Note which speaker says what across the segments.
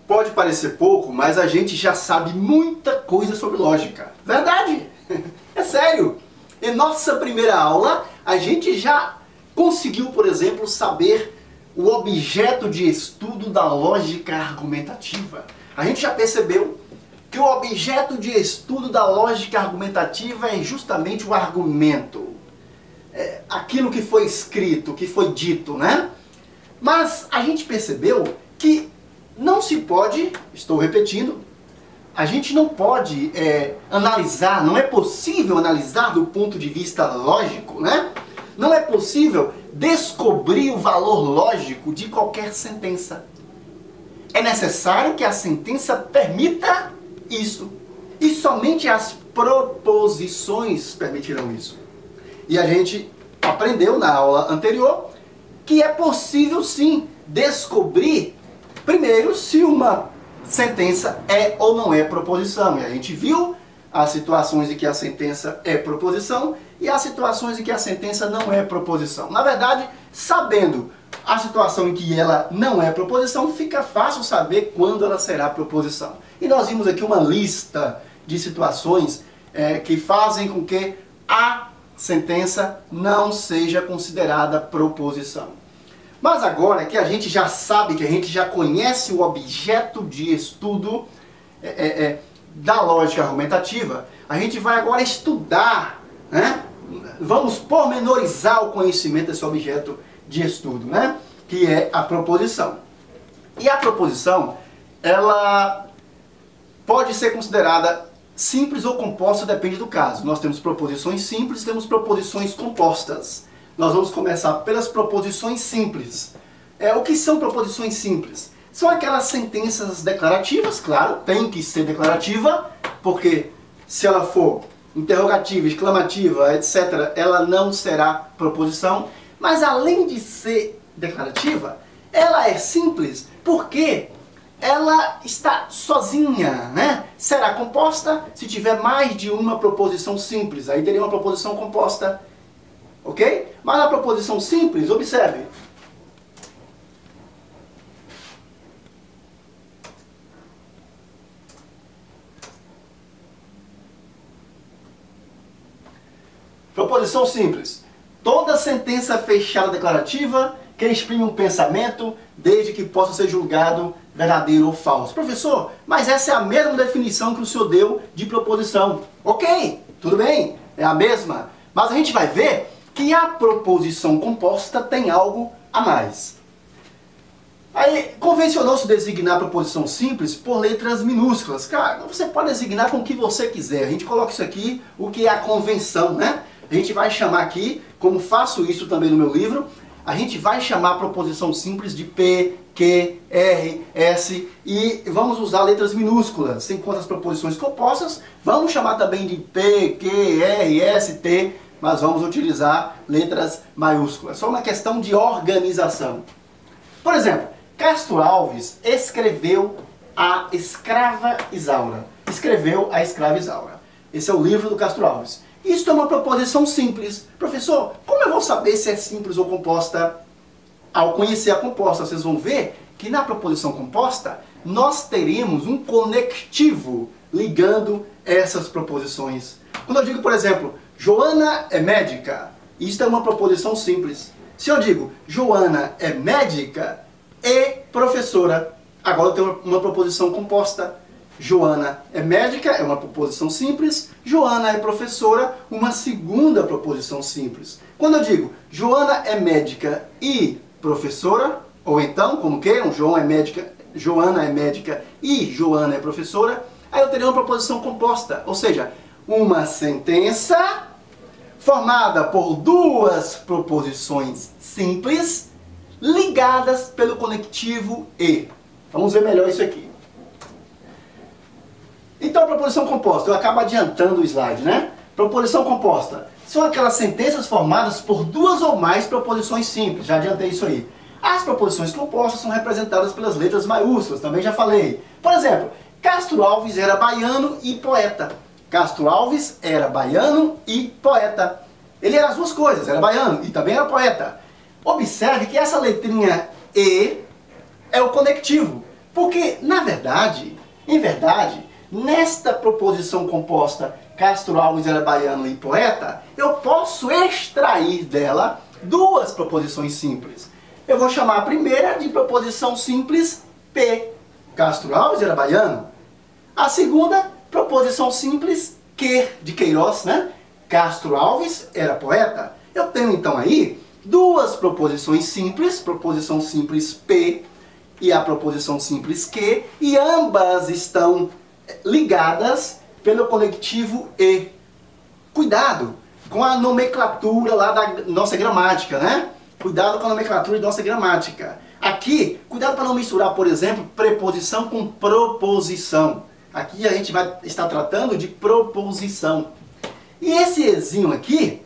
Speaker 1: Pode parecer pouco, mas a gente já sabe muita coisa sobre lógica. Verdade? É sério. Em nossa primeira aula, a gente já conseguiu, por exemplo, saber o objeto de estudo da lógica argumentativa. A gente já percebeu que o objeto de estudo da lógica argumentativa é justamente o argumento. É aquilo que foi escrito, que foi dito, né? Mas a gente percebeu que não se pode, estou repetindo, a gente não pode analisar, não é possível analisar do ponto de vista lógico, né? Não é possível descobrir o valor lógico de qualquer sentença. É necessário que a sentença permita isso. E somente as proposições permitirão isso. E a gente aprendeu na aula anterior que é possível sim descobrir primeiro se uma sentença é ou não é proposição. E a gente viu as situações em que a sentença é proposição e as situações em que a sentença não é proposição. Na verdade, sabendo a situação em que ela não é proposição, fica fácil saber quando ela será proposição. E nós vimos aqui uma lista de situações que fazem com que a sentença não seja considerada proposição. Mas agora que a gente já sabe, que a gente já conhece o objeto de estudo da lógica argumentativa, a gente vai agora estudar, né? Vamos pormenorizar o conhecimento desse objeto de estudo, né? Que é a proposição. E a proposição, ela pode ser considerada simples ou composta, depende do caso. Nós temos proposições simples e temos proposições compostas. Nós vamos começar pelas proposições simples. O que são proposições simples? São aquelas sentenças declarativas, claro, tem que ser declarativa, porque se ela for interrogativa, exclamativa, etc., ela não será proposição. Mas além de ser declarativa, ela é simples porque ela está sozinha, né? Será composta se tiver mais de uma proposição simples, aí teria uma proposição composta, ok? Mas na proposição simples, observe. Proposição simples. Toda sentença fechada declarativa que exprime um pensamento, desde que possa ser julgado verdadeiro ou falso. Professor, mas essa é a mesma definição que o senhor deu de proposição. Ok, tudo bem, é a mesma. Mas a gente vai ver que a proposição composta tem algo a mais. Aí, convencionou-se designar a proposição simples por letras minúsculas. Cara, você pode designar com o que você quiser. A gente coloca isso aqui, o que é a convenção, né? A gente vai chamar aqui, como faço isso também no meu livro, a gente vai chamar a proposição simples de P, Q, R, S e vamos usar letras minúsculas. Enquanto as proposições compostas, vamos chamar também de P, Q, R, S, T, mas vamos utilizar letras maiúsculas. Só uma questão de organização. Por exemplo, Castro Alves escreveu a escrava Isaura. Escreveu a escrava Isaura. Esse é o livro do Castro Alves. Isso é uma proposição simples. Professor, como eu vou saber se é simples ou composta? Ao conhecer a composta, vocês vão ver que na proposição composta nós teremos um conectivo ligando essas proposições. Quando eu digo, por exemplo, Joana é médica, isto é uma proposição simples. Se eu digo Joana é médica e professora, agora eu tenho uma proposição composta. Joana é médica, é uma proposição simples. Joana é professora, uma segunda proposição simples. Quando eu digo Joana é médica e professora, ou então, como que? Joana é médica e Joana é professora, aí eu teria uma proposição composta, ou seja, uma sentença formada por duas proposições simples ligadas pelo conectivo e. Vamos ver melhor isso aqui. Então, a proposição composta, eu acabo adiantando o slide, né? Proposição composta são aquelas sentenças formadas por duas ou mais proposições simples, já adiantei isso aí. As proposições compostas são representadas pelas letras maiúsculas, também já falei. Por exemplo, Castro Alves era baiano e poeta. Castro Alves era baiano e poeta. Ele era as duas coisas, era baiano e também era poeta. Observe que essa letrinha E é o conectivo. Porque, em verdade, nesta proposição composta Castro Alves era baiano e poeta, eu posso extrair dela duas proposições simples. Eu vou chamar a primeira de proposição simples P. Castro Alves era baiano. A segunda, proposição simples Q, de Queiroz, né? Castro Alves era poeta. Eu tenho então aí duas proposições simples, proposição simples P e a proposição simples Q, e ambas estão ligadas pelo conectivo E. Cuidado com a nomenclatura lá da nossa gramática, né? Cuidado com a nomenclatura da nossa gramática. Aqui, cuidado para não misturar, por exemplo, preposição com proposição. Aqui a gente vai estar tratando de proposição. E esse ezinho aqui,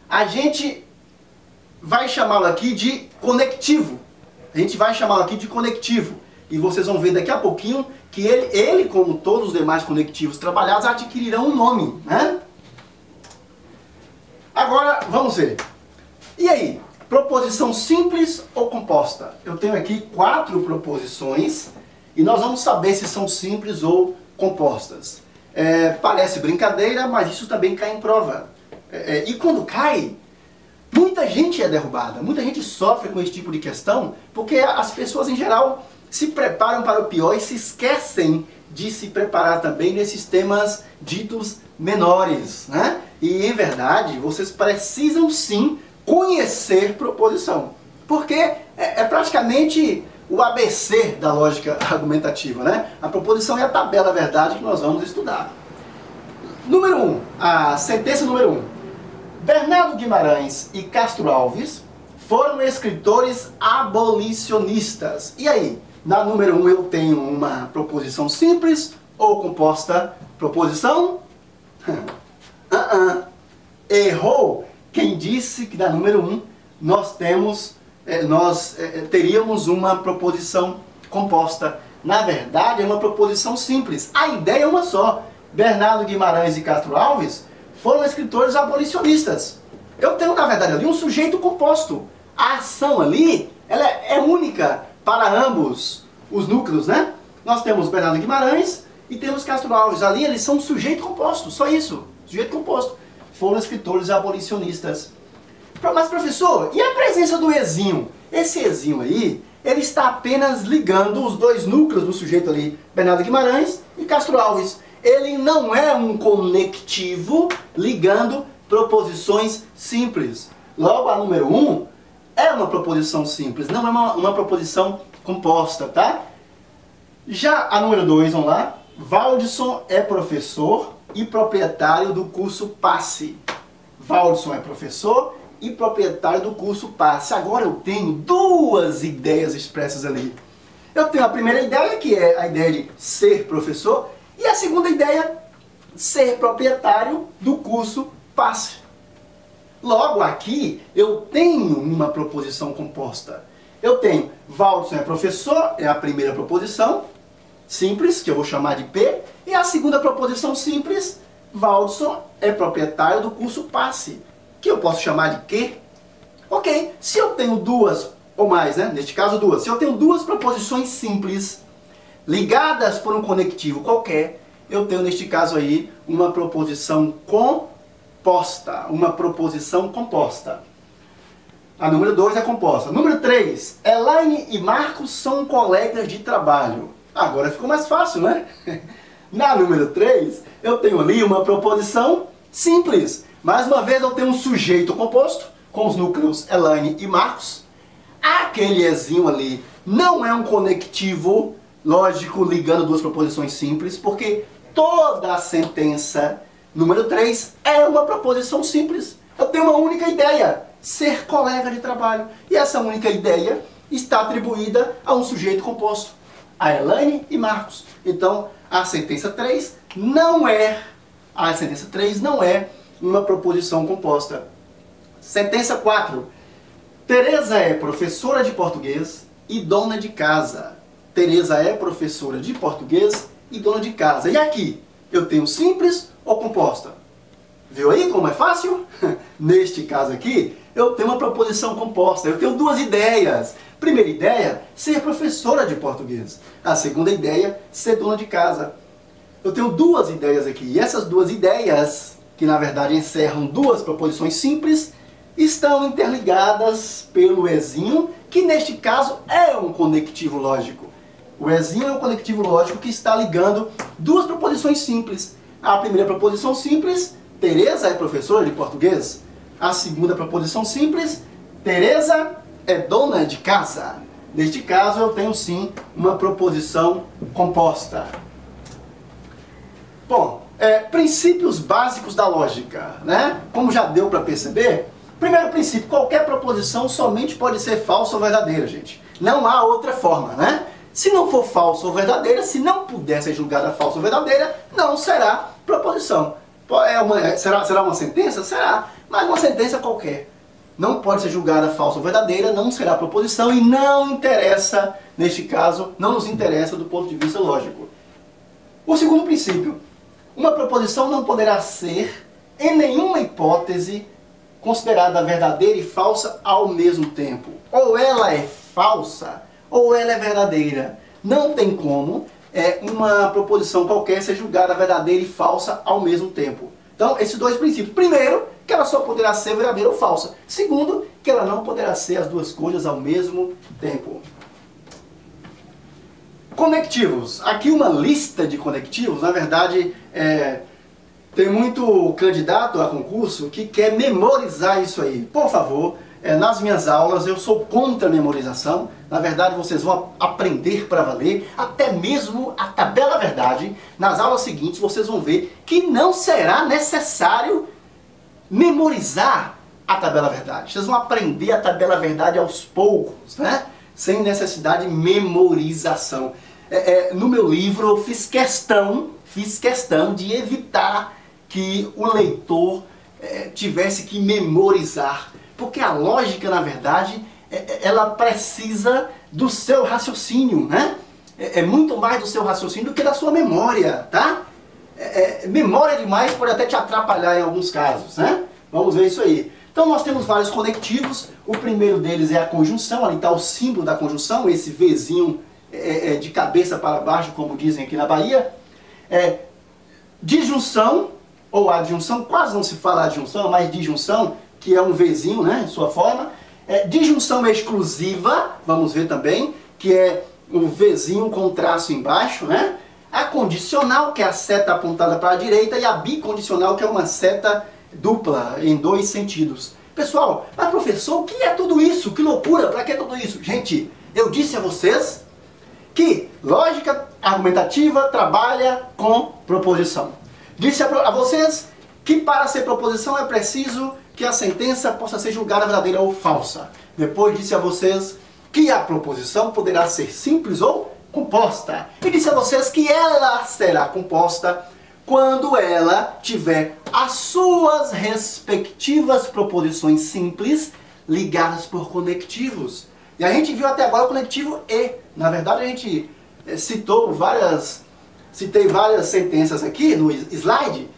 Speaker 1: a gente vai chamá-lo aqui de conectivo. A gente vai chamá-lo aqui de conectivo. E vocês vão ver daqui a pouquinho que ele, como todos os demais conectivos trabalhados, adquirirão um nome, né? Agora, vamos ver. E aí? Proposição simples ou composta? Eu tenho aqui 4 proposições e nós vamos saber se são simples ou compostas. Parece brincadeira, mas isso também cai em prova. E quando cai, muita gente é derrubada, muita gente sofre com esse tipo de questão, porque as pessoas em geral se preparam para o pior e se esquecem de se preparar também nesses temas ditos menores, né? E em verdade, vocês precisam sim conhecer proposição, porque é praticamente o ABC da lógica argumentativa, né? A proposição é a tabela verdade que nós vamos estudar. Número 1, a sentença número 1. Bernardo Guimarães e Castro Alves foram escritores abolicionistas. E aí, na número 1 eu tenho uma proposição simples ou composta? Proposição? Errou quem disse que na número 1 nós teríamos uma proposição composta. Na verdade, é uma proposição simples. A ideia é uma só. Bernardo Guimarães e Castro Alves foram escritores abolicionistas. Eu tenho, na verdade, ali um sujeito composto. A ação ali, ela é única para ambos os núcleos, né? Nós temos Bernardo Guimarães e temos Castro Alves. Ali eles são um sujeito composto, só isso. Sujeito composto. Foram escritores abolicionistas. Mas professor, e a presença do ezinho? Esse ezinho aí, ele está apenas ligando os dois núcleos do sujeito ali, Bernardo Guimarães e Castro Alves. Ele não é um conectivo ligando proposições simples. Logo, a número 1 é uma proposição simples, não é uma proposição composta, tá? Já a número 2, vamos lá. Valdisson é professor e proprietário do curso Passe. Valdisson é professor e proprietário do curso Passe. Agora eu tenho duas ideias expressas ali. Eu tenho a primeira ideia, que é a ideia de ser professor, e a segunda ideia, ser proprietário do curso Passe. Logo aqui, eu tenho uma proposição composta. Eu tenho Valdisson é professor, é a primeira proposição, simples, que eu vou chamar de P, e a segunda proposição simples, Valdisson é proprietário do curso Passe, que eu posso chamar de Q. Ok, se eu tenho duas, ou mais, né? Neste caso duas, se eu tenho duas proposições simples, ligadas por um conectivo qualquer, eu tenho neste caso aí uma proposição composta. Uma proposição composta. A número 2 é composta. Número 3, Elaine e Marcos são colegas de trabalho. Agora ficou mais fácil, né? Na número 3, eu tenho ali uma proposição simples. Mais uma vez eu tenho um sujeito composto, com os núcleos Elaine e Marcos. Aquele ezinho ali não é um conectivo lógico ligando duas proposições simples, porque toda a sentença número 3 é uma proposição simples. Eu tenho uma única ideia, ser colega de trabalho. E essa única ideia está atribuída a um sujeito composto, a Elaine e Marcos. Então, a sentença 3 não é uma proposição composta. Sentença 4. Teresa é professora de português e dona de casa. Teresa é professora de português e dona de casa. E aqui, eu tenho simples ou composta? Viu aí como é fácil? Neste caso aqui, eu tenho uma proposição composta. Eu tenho duas ideias. Primeira ideia, ser professora de português. A segunda ideia, ser dona de casa. Eu tenho duas ideias aqui, e essas duas ideias, que na verdade encerram duas proposições simples, estão interligadas pelo ezinho, que neste caso é um conectivo lógico. O ezinho é um conectivo lógico que está ligando duas proposições simples. A primeira proposição simples, Tereza é professora de português. A segunda proposição simples, Tereza é dona de casa. Neste caso eu tenho sim uma proposição composta. Bom, princípios básicos da lógica, né? Como já deu para perceber, primeiro princípio, qualquer proposição somente pode ser falsa ou verdadeira, gente. Não há outra forma, né? Se não for falsa ou verdadeira, se não puder ser julgada falsa ou verdadeira, não será proposição. Será uma sentença? Será, mas uma sentença qualquer. Não pode ser julgada falsa ou verdadeira, não será proposição e não interessa, neste caso, não nos interessa do ponto de vista lógico. O segundo princípio, uma proposição não poderá ser, em nenhuma hipótese, considerada verdadeira e falsa ao mesmo tempo. Ou ela é falsa, ou ela é verdadeira. Não tem como uma proposição qualquer ser julgada verdadeira e falsa ao mesmo tempo. Então, esses dois princípios. Primeiro, que ela só poderá ser verdadeira ou falsa. Segundo, que ela não poderá ser as duas coisas ao mesmo tempo. Conectivos. Aqui uma lista de conectivos. Na verdade, tem muito candidato a concurso que quer memorizar isso aí. Por favor, nas minhas aulas eu sou contra a memorização. Na verdade, vocês vão aprender para valer, até mesmo a tabela verdade. Nas aulas seguintes, vocês vão ver que não será necessário memorizar a tabela verdade. Vocês vão aprender a tabela verdade aos poucos, né? Sem necessidade de memorização. No meu livro eu fiz questão de evitar que o leitor tivesse que memorizar. Porque a lógica, na verdade, ela precisa do seu raciocínio, né? É muito mais do seu raciocínio do que da sua memória, tá? Memória demais pode até te atrapalhar em alguns casos, né? Vamos ver isso aí. Então nós temos vários conectivos. O primeiro deles é a conjunção. Ali está o símbolo da conjunção, esse Vzinho de cabeça para baixo, como dizem aqui na Bahia. Disjunção ou adjunção, quase não se fala adjunção, mas disjunção, que é um Vzinho, né, em sua forma. Disjunção exclusiva, vamos ver também, que é um Vzinho com traço embaixo, né? A condicional, que é a seta apontada para a direita, e a bicondicional, que é uma seta dupla, em dois sentidos. Pessoal, mas professor, o que é tudo isso? Que loucura, para que tudo isso? Gente, eu disse a vocês que lógica argumentativa trabalha com proposição. Disse a vocês que para ser proposição é preciso que a sentença possa ser julgada verdadeira ou falsa. Depois disse a vocês que a proposição poderá ser simples ou composta. E disse a vocês que ela será composta quando ela tiver as suas respectivas proposições simples ligadas por conectivos. E a gente viu até agora o conectivo E. Na verdade, a gente citei várias sentenças aqui no slide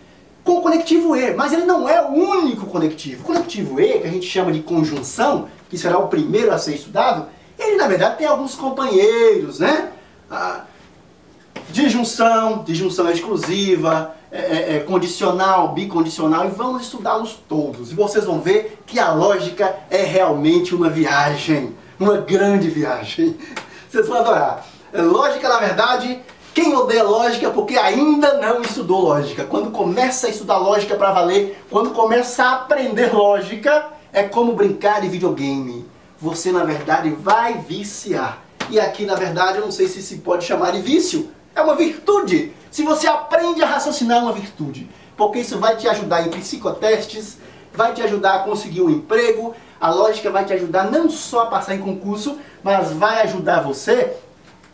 Speaker 1: com o conectivo E, mas ele não é o único conectivo. O conectivo E, que a gente chama de conjunção, que será o primeiro a ser estudado, ele na verdade tem alguns companheiros, né? Disjunção exclusiva, condicional, bicondicional, e vamos estudá-los todos. E vocês vão ver que a lógica é realmente uma viagem, uma grande viagem. Vocês vão adorar. Lógica, na verdade, quem odeia lógica porque ainda não estudou lógica. Quando começa a estudar lógica para valer, quando começa a aprender lógica, é como brincar de videogame. Você, na verdade, vai viciar. E aqui, na verdade, eu não sei se pode chamar de vício. É uma virtude. Se você aprende a raciocinar, é uma virtude. Porque isso vai te ajudar em psicotestes, vai te ajudar a conseguir um emprego. A lógica vai te ajudar não só a passar em concurso, mas vai ajudar você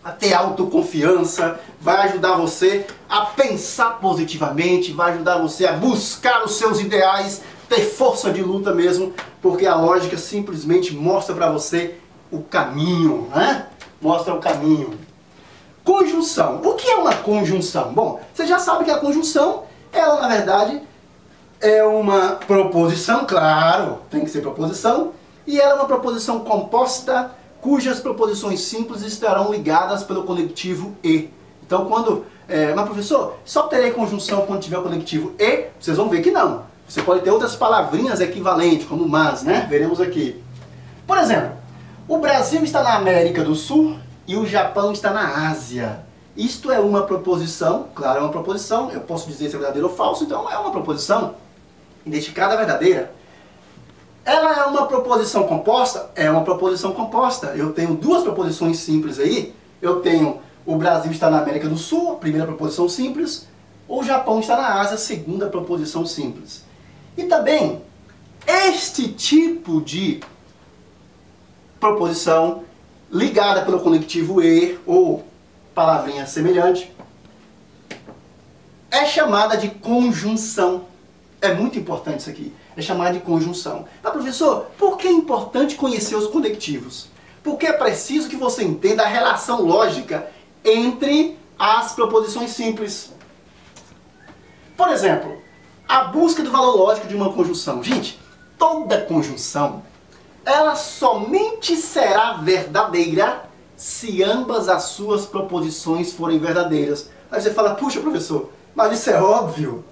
Speaker 1: a ter autoconfiança, vai ajudar você a pensar positivamente, vai ajudar você a buscar os seus ideais, ter força de luta mesmo, porque a lógica simplesmente mostra para você o caminho, né? Mostra o caminho. Conjunção. O que é uma conjunção? Bom, você já sabe que a conjunção, ela na verdade é uma proposição, claro, tem que ser proposição, e ela é uma proposição composta cujas proposições simples estarão ligadas pelo conectivo e. Então quando... mas professor, só terei conjunção quando tiver o conectivo e? Vocês vão ver que não. Você pode ter outras palavrinhas equivalentes, como mas, né? Veremos aqui. Por exemplo, o Brasil está na América do Sul e o Japão está na Ásia. Isto é uma proposição, claro, é uma proposição, eu posso dizer se é verdadeiro ou falso, então é uma proposição identificada verdadeira. Ela é uma proposição composta? É uma proposição composta. Eu tenho duas proposições simples aí. Eu tenho o Brasil está na América do Sul, primeira proposição simples, o Japão está na Ásia, segunda proposição simples. E também, este tipo de proposição ligada pelo conectivo e ou palavrinha semelhante é chamada de conjunção. É muito importante isso aqui. É chamada de conjunção. Mas professor, por que é importante conhecer os conectivos? Porque é preciso que você entenda a relação lógica entre as proposições simples. Por exemplo, a busca do valor lógico de uma conjunção. Gente, toda conjunção, ela somente será verdadeira se ambas as suas proposições forem verdadeiras. Aí você fala, puxa professor, mas isso é óbvio.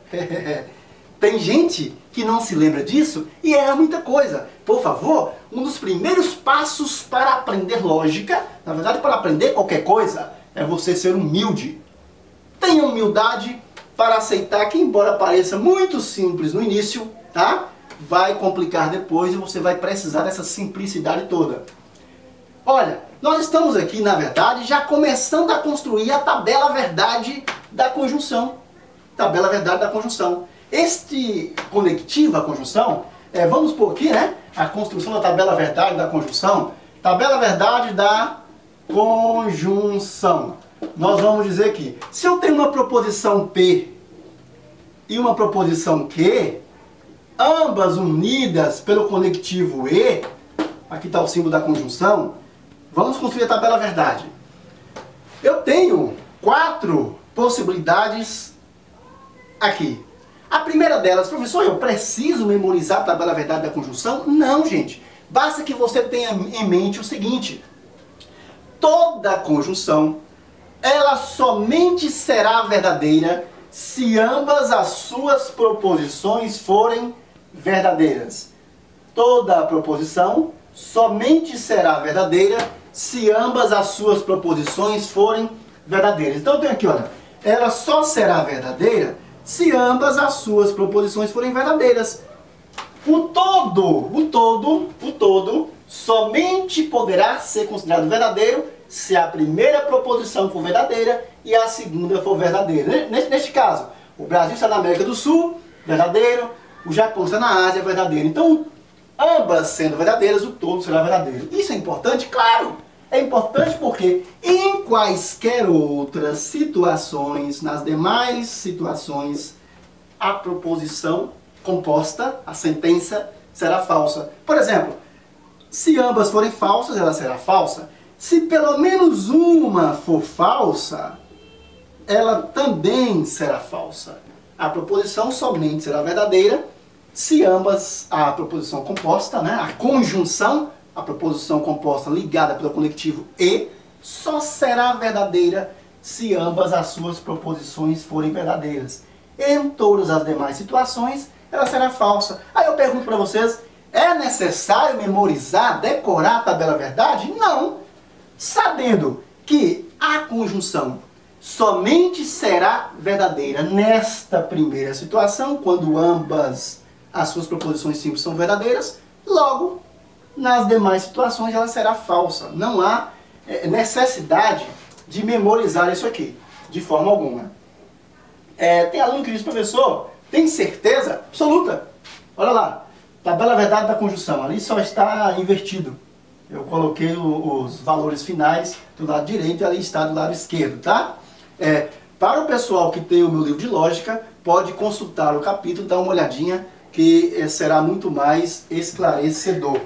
Speaker 1: Tem gente que não se lembra disso e erra muita coisa. Por favor, um dos primeiros passos para aprender lógica, na verdade para aprender qualquer coisa, é você ser humilde. Tenha humildade para aceitar que, embora pareça muito simples no início, tá? Vai complicar depois e você vai precisar dessa simplicidade toda. Olha, nós estamos aqui, na verdade, já começando a construir a tabela verdade da conjunção. Tabela verdade da conjunção. Este conectivo, a conjunção, vamos por aqui, né? A construção da tabela verdade da conjunção. Tabela verdade da conjunção. Nós vamos dizer que, se eu tenho uma proposição P e uma proposição Q, ambas unidas pelo conectivo E, aqui está o símbolo da conjunção, vamos construir a tabela verdade. Eu tenho 4 possibilidades aqui. A primeira delas, professor, eu preciso memorizar a tabela verdade da conjunção? Não, gente. Basta que você tenha em mente o seguinte. Toda conjunção, ela somente será verdadeira se ambas as suas proposições forem verdadeiras. Toda proposição somente será verdadeira se ambas as suas proposições forem verdadeiras. Então eu tenho aqui, olha, ela só será verdadeira se ambas as suas proposições forem verdadeiras. O todo somente poderá ser considerado verdadeiro se a primeira proposição for verdadeira e a segunda for verdadeira. Neste caso, o Brasil está na América do Sul, verdadeiro, o Japão está na Ásia, verdadeiro. Então, ambas sendo verdadeiras, o todo será verdadeiro. Isso é importante? Claro! É importante porque em quaisquer outras situações, nas demais situações, a proposição composta, a sentença, será falsa. Por exemplo, se ambas forem falsas, ela será falsa. Se pelo menos uma for falsa, ela também será falsa. A proposição somente será verdadeira se ambas, a proposição composta, né, a conjunção, a proposição composta ligada pelo conectivo e, só será verdadeira se ambas as suas proposições forem verdadeiras. Em todas as demais situações, ela será falsa. Aí eu pergunto para vocês, é necessário memorizar, decorar a tabela verdade? Não. Sabendo que a conjunção somente será verdadeira nesta primeira situação, quando ambas as suas proposições simples são verdadeiras, logo, nas demais situações ela será falsa. Não há necessidade de memorizar isso aqui, de forma alguma. Tem aluno que diz, professor, tem certeza absoluta? Olha lá, tabela verdade da conjunção, ali só está invertido. Eu coloquei os valores finais do lado direito e ali está do lado esquerdo, tá? Para o pessoal que tem o meu livro de lógica, pode consultar o capítulo, dar uma olhadinha, que será muito mais esclarecedor.